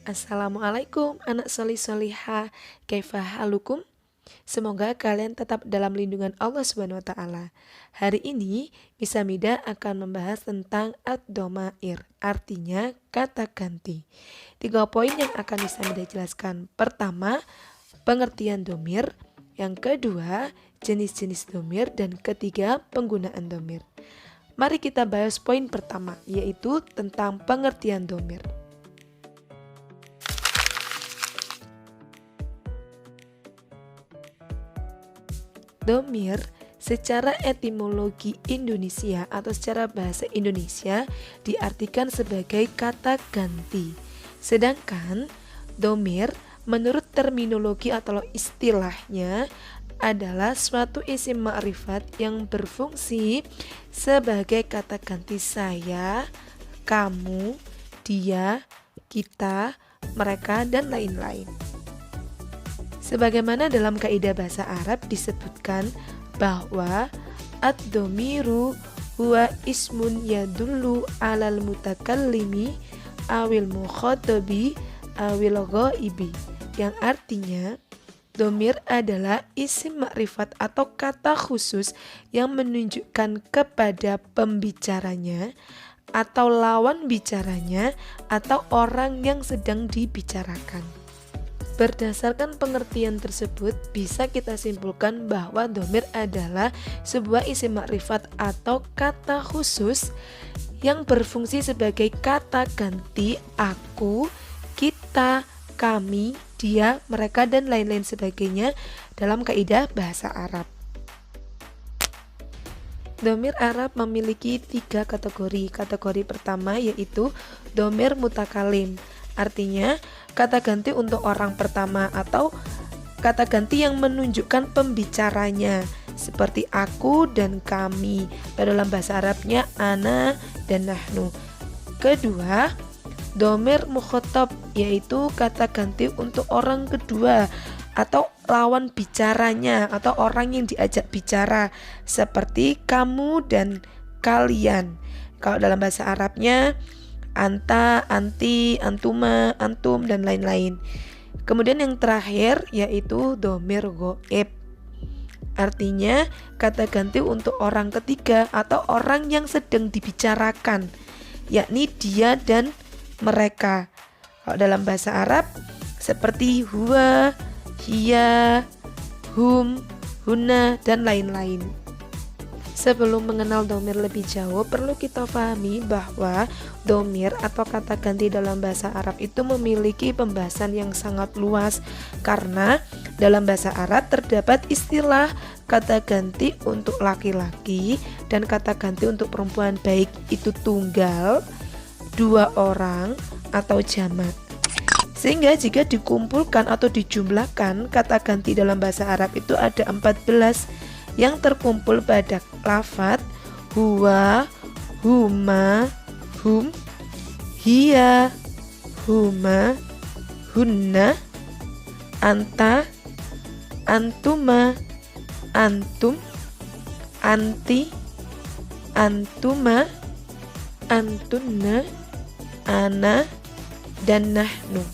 Assalamualaikum anak solih-solihah, kaifa halukum? Semoga kalian tetap dalam lindungan Allah Subhanahu wa taala. Hari ini Miss Hamida akan membahas tentang ad-domair, artinya kata ganti. 3 poin yang akan Miss Hamida jelaskan. Pertama, pengertian domir. Yang kedua, jenis-jenis domir. Dan ketiga, penggunaan domir. Mari kita bahas poin pertama, yaitu tentang pengertian domir. Domir secara etimologi Indonesia atau secara bahasa Indonesia diartikan sebagai kata ganti. Sedangkan domir menurut terminologi atau istilahnya adalah suatu isim ma'rifat yang berfungsi sebagai kata ganti saya, kamu, dia, kita, mereka, dan lain-lain. Sebagaimana dalam kaidah bahasa Arab disebutkan bahwa ad-domiru huwa ismun yadullu alal mutakallimi awil mukhatabi awil ghaibi, yang artinya domir adalah isim makrifat atau kata khusus yang menunjukkan kepada pembicaranya atau lawan bicaranya atau orang yang sedang dibicarakan. Berdasarkan pengertian tersebut, bisa kita simpulkan bahwa domir adalah sebuah isim makrifat atau kata khusus yang berfungsi sebagai kata ganti aku, kita, kami, dia, mereka, dan lain-lain sebagainya dalam kaidah bahasa Arab. Domir Arab memiliki 3 kategori. Kategori pertama yaitu domir mutakalim. Artinya, kata ganti untuk orang pertama atau kata ganti yang menunjukkan pembicaranya, seperti aku dan kami. Dalam bahasa Arabnya ana dan nahnu. Kedua, domir mukhatab, yaitu kata ganti untuk orang kedua atau lawan bicaranya atau orang yang diajak bicara, seperti kamu dan kalian. Kalau dalam bahasa Arabnya anta, anti, antuma, antum, dan lain-lain. Kemudian yang terakhir yaitu domir ghaib. Artinya kata ganti untuk orang ketiga atau orang yang sedang dibicarakan, yakni dia dan mereka. Kalau dalam bahasa Arab seperti huwa, hiya, hum, hunna, dan lain-lain. Sebelum mengenal domir lebih jauh, perlu kita pahami bahwa domir atau kata ganti dalam bahasa Arab itu memiliki pembahasan yang sangat luas, karena dalam bahasa Arab terdapat istilah kata ganti untuk laki-laki dan kata ganti untuk perempuan, baik itu tunggal, 2 orang, atau jamak. Sehingga jika dikumpulkan atau dijumlahkan, kata ganti dalam bahasa Arab itu ada 14 yang terkumpul pada lafadz huwa, huma, hum, hiya, huma, hunna, anta, antuma, antum, anti, antuma, antunna, ana, dan nahnu.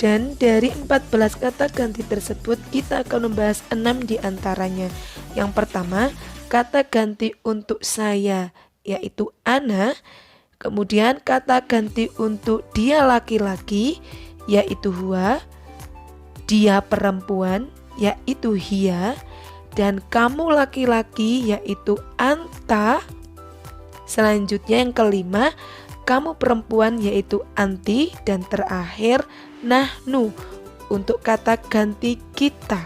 Dan dari 14 kata ganti tersebut kita akan membahas 6 diantaranya. Yang pertama, kata ganti untuk saya, yaitu ana. Kemudian kata ganti untuk dia laki-laki, yaitu huwa. Dia perempuan, yaitu hiya. Dan kamu laki-laki, yaitu anta. Selanjutnya yang kelima, kamu perempuan, yaitu anti. Dan terakhir nahnu untuk kata ganti kita.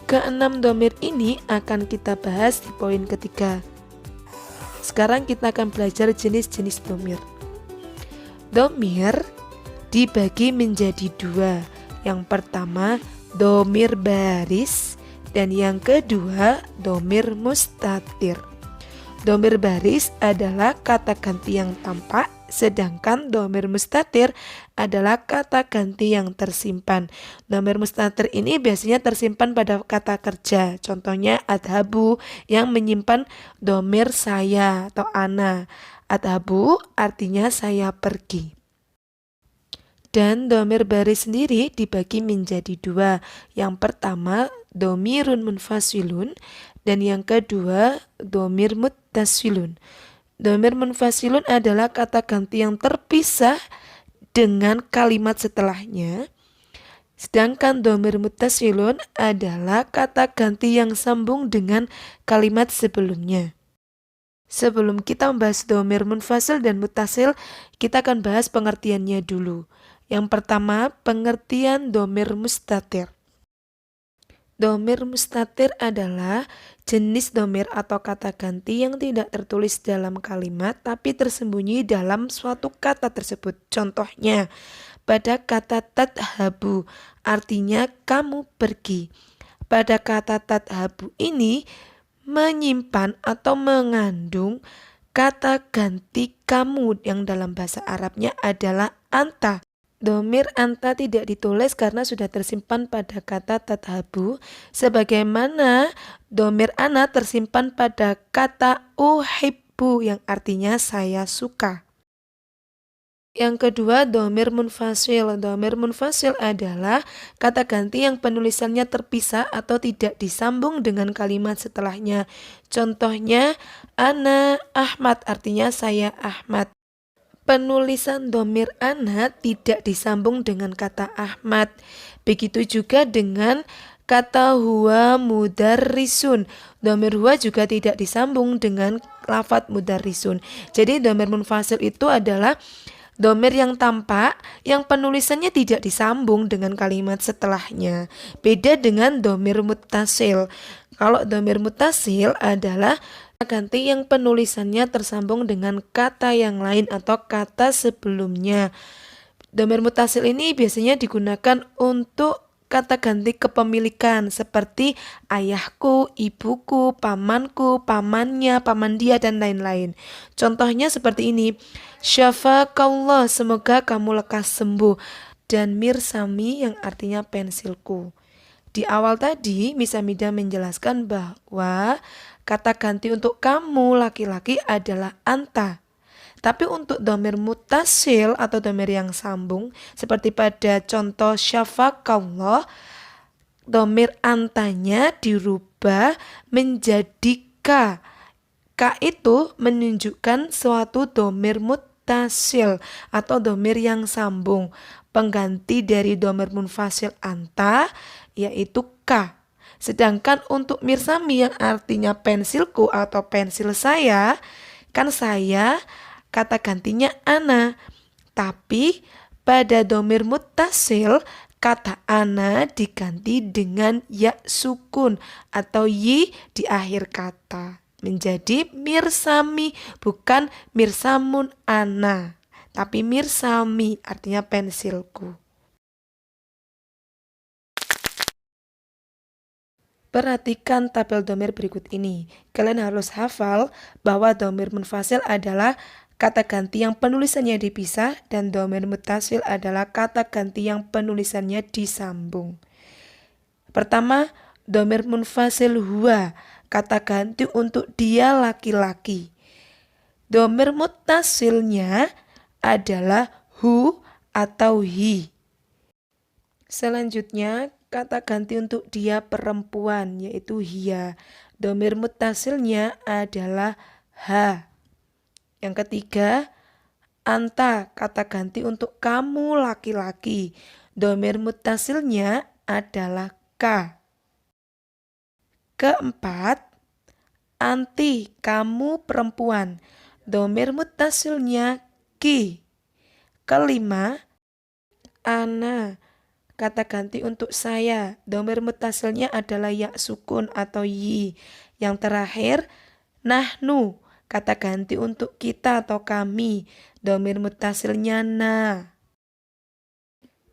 Keenam domir ini akan kita bahas di poin ketiga. Sekarang kita akan belajar jenis-jenis domir. Domir dibagi menjadi 2. Yang pertama domir baris dan yang kedua domir mustatir. Domir baris adalah kata ganti yang tampak, sedangkan domir mustatir adalah kata ganti yang tersimpan. Domir mustatir ini biasanya tersimpan pada kata kerja. Contohnya adhabu yang menyimpan domir saya atau ana. Adhabu artinya saya pergi. Dan domir baris sendiri dibagi menjadi dua. Yang pertama domirun munfasilun dan yang kedua domir muttasilun. Domir munfasilun adalah kata ganti yang terpisah dengan kalimat setelahnya. Sedangkan domir muttasilun adalah kata ganti yang sambung dengan kalimat sebelumnya. Sebelum kita membahas domir munfasil dan muttasil, kita akan bahas pengertiannya dulu. Yang pertama, pengertian domir mustatir. Domir mustatir adalah jenis domir atau kata ganti yang tidak tertulis dalam kalimat tapi tersembunyi dalam suatu kata tersebut. Contohnya, pada kata tadhabu, artinya kamu pergi. Pada kata tadhabu ini menyimpan atau mengandung kata ganti kamu yang dalam bahasa Arabnya adalah anta. Domir anta tidak ditulis karena sudah tersimpan pada kata tadhabu, sebagaimana domir ana tersimpan pada kata uhibbu yang artinya saya suka. Yang kedua, domir munfasil. Domir munfasil adalah kata ganti yang penulisannya terpisah atau tidak disambung dengan kalimat setelahnya. Contohnya, ana Ahmad artinya saya Ahmad. Penulisan domir ana tidak disambung dengan kata Ahmad. Begitu juga dengan kata huwa mudarrisun. Domir huwa juga tidak disambung dengan lafadz mudarrisun. Jadi domir munfasil itu adalah domir yang tampak yang penulisannya tidak disambung dengan kalimat setelahnya. Beda dengan domir muttasil. Kalau domir muttasil adalah ganti yang penulisannya tersambung dengan kata yang lain atau kata sebelumnya. Domir muttasil ini biasanya digunakan untuk kata ganti kepemilikan seperti ayahku, ibuku, pamanku, pamannya, paman dia, dan lain-lain. Contohnya seperti ini, syafakallah, semoga kamu lekas sembuh, dan mirsami yang artinya pensilku. Di awal tadi, Miss Hamidah menjelaskan bahwa kata ganti untuk kamu laki-laki adalah anta. Tapi untuk domir muttasil atau domir yang sambung, seperti pada contoh syafakallah, domir antanya dirubah menjadi ka. Ka itu menunjukkan suatu domir muttasil atau domir yang sambung. Pengganti dari domir munfasil anta yaitu ka. Sedangkan untuk mirsami yang artinya pensilku atau pensil saya, kan saya kata gantinya ana. Tapi pada domir muttasil kata ana diganti dengan ya sukun atau yi di akhir kata. Menjadi mirsami, bukan mirsamun ana, tapi mirsami artinya pensilku. Perhatikan tabel domir berikut ini. Kalian harus hafal bahwa domir munfasil adalah kata ganti yang penulisannya dipisah dan domir muttasil adalah kata ganti yang penulisannya disambung. Pertama, domir munfasil huwa, kata ganti untuk dia laki-laki. Domir muttasilnya adalah hu atau hi. Selanjutnya, kata ganti untuk dia perempuan yaitu hiya. Domir muttasilnya adalah ha. Yang ketiga, anta, kata ganti untuk kamu laki-laki. Domir muttasilnya adalah ka. Keempat, anti, kamu perempuan. Domir muttasilnya ki. Kelima, ana, kata ganti untuk saya. Domir muttasilnya adalah ya sukun atau yi. Yang terakhir, nahnu, kata ganti untuk kita atau kami. Domir muttasilnya na.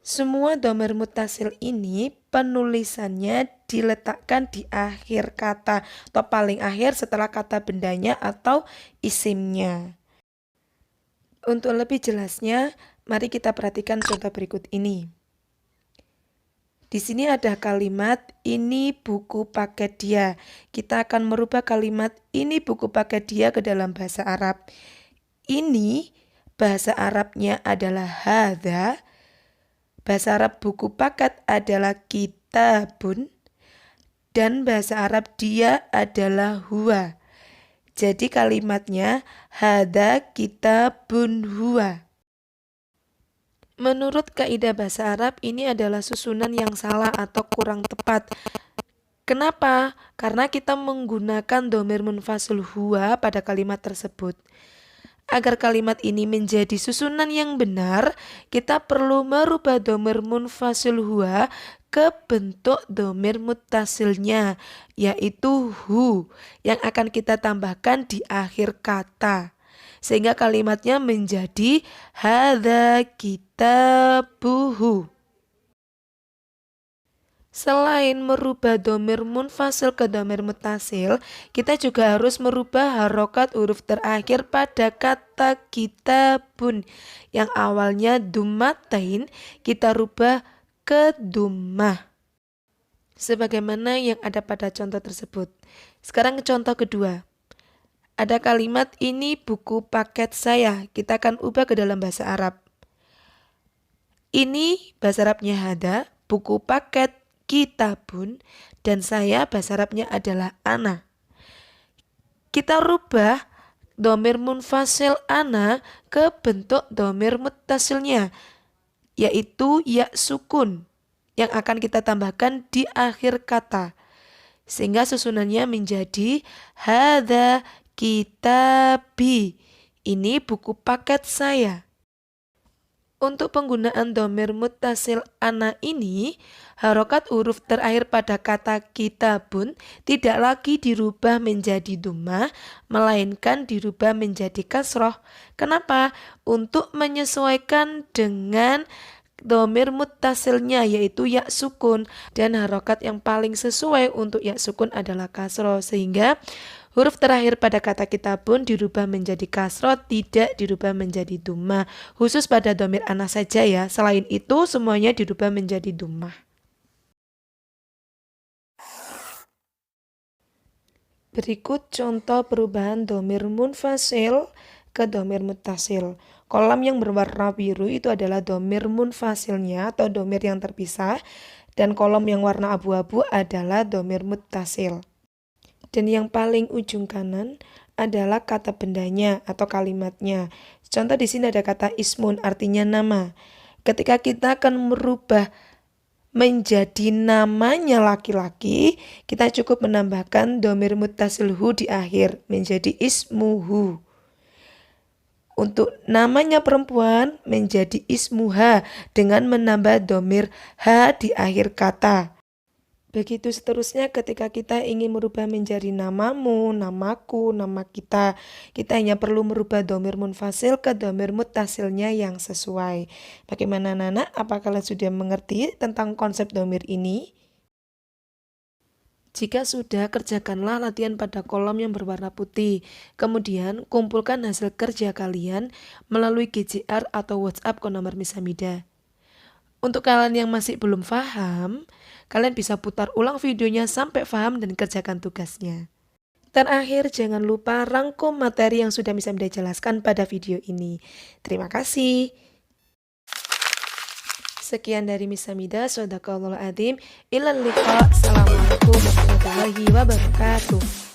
Semua domir muttasil ini penulisannya diletakkan di akhir kata atau paling akhir setelah kata bendanya atau isimnya. Untuk lebih jelasnya, mari kita perhatikan contoh berikut ini. Di sini ada kalimat ini buku paket dia. Kita akan merubah kalimat ini buku paket dia ke dalam bahasa Arab. Ini bahasa Arabnya adalah hadza. Bahasa Arab buku paket adalah kitabun, dan bahasa Arab dia adalah huwa. Jadi kalimatnya hada kitabun huwa. Menurut kaidah bahasa Arab, ini adalah susunan yang salah atau kurang tepat. Kenapa? Karena kita menggunakan dhamir munfasil huwa pada kalimat tersebut. Agar kalimat ini menjadi susunan yang benar, kita perlu merubah dhamir munfasil huwa ke bentuk dhamir muttasilnya, yaitu hu, yang akan kita tambahkan di akhir kata. Sehingga kalimatnya menjadi hadza kitabuhu. Selain merubah dhamir munfasil ke dhamir muttasil, kita juga harus merubah harokat huruf terakhir pada kata kitabun yang awalnya dummatain, kita rubah ke dummah, sebagaimana yang ada pada contoh tersebut. Sekarang contoh kedua. Ada kalimat ini buku paket saya, kita akan ubah ke dalam bahasa Arab. Ini bahasa Arabnya hada, buku paket kitabun, dan saya bahasa Arabnya adalah ana. Kita rubah dhamir munfasil ana ke bentuk dhamir muttasilnya, yaitu ya sukun, yang akan kita tambahkan di akhir kata. Sehingga susunannya menjadi hadza kitabi, ini buku paket saya. Untuk penggunaan dhamir muttasil ana ini, harokat huruf terakhir pada kata kitabun tidak lagi dirubah menjadi dhammah, melainkan dirubah menjadi kasroh. Kenapa? Untuk menyesuaikan dengan dhamir muttasilnya, yaitu ya sukun, dan harokat yang paling sesuai untuk ya sukun adalah kasroh, sehingga huruf terakhir pada kata kitabun dirubah menjadi kasroh, tidak dirubah menjadi dhammah. Khusus pada dhamir ana saja ya, selain itu semuanya dirubah menjadi dhammah. Berikut contoh perubahan dhamir munfasil ke dhamir muttasil. Kolam yang berwarna biru itu adalah dhamir munfasilnya atau dhamir yang terpisah, dan kolom yang warna abu-abu adalah dhamir muttasil. Dan yang paling ujung kanan adalah kata bendanya atau kalimatnya. Contoh di sini ada kata ismun, artinya nama. Ketika kita akan merubah menjadi namanya laki-laki, kita cukup menambahkan dhamir muttasil hu di akhir menjadi ismuhu. Untuk namanya perempuan menjadi ismuha dengan menambah dhamir ha di akhir kata. Begitu seterusnya ketika kita ingin merubah menjadi namamu, namaku, nama kita hanya perlu merubah dhamir munfasil ke dhamir muttasilnya yang sesuai. Bagaimana Nana? Apa kalian sudah mengerti tentang konsep dhamir ini? Jika sudah, kerjakanlah latihan pada kolom yang berwarna putih. Kemudian kumpulkan hasil kerja kalian melalui GCR atau WhatsApp ke nomor Miss Hamidah. Untuk kalian yang masih belum paham, kalian bisa putar ulang videonya sampai paham dan kerjakan tugasnya. Terakhir, jangan lupa rangkum materi yang sudah Miss Hamidah jelaskan pada video ini. Terima kasih. Sekian dari Miss Hamidah, Shadaqallahul adzim. Ilal liqa. Assalamualaikum warahmatullahi wabarakatuh.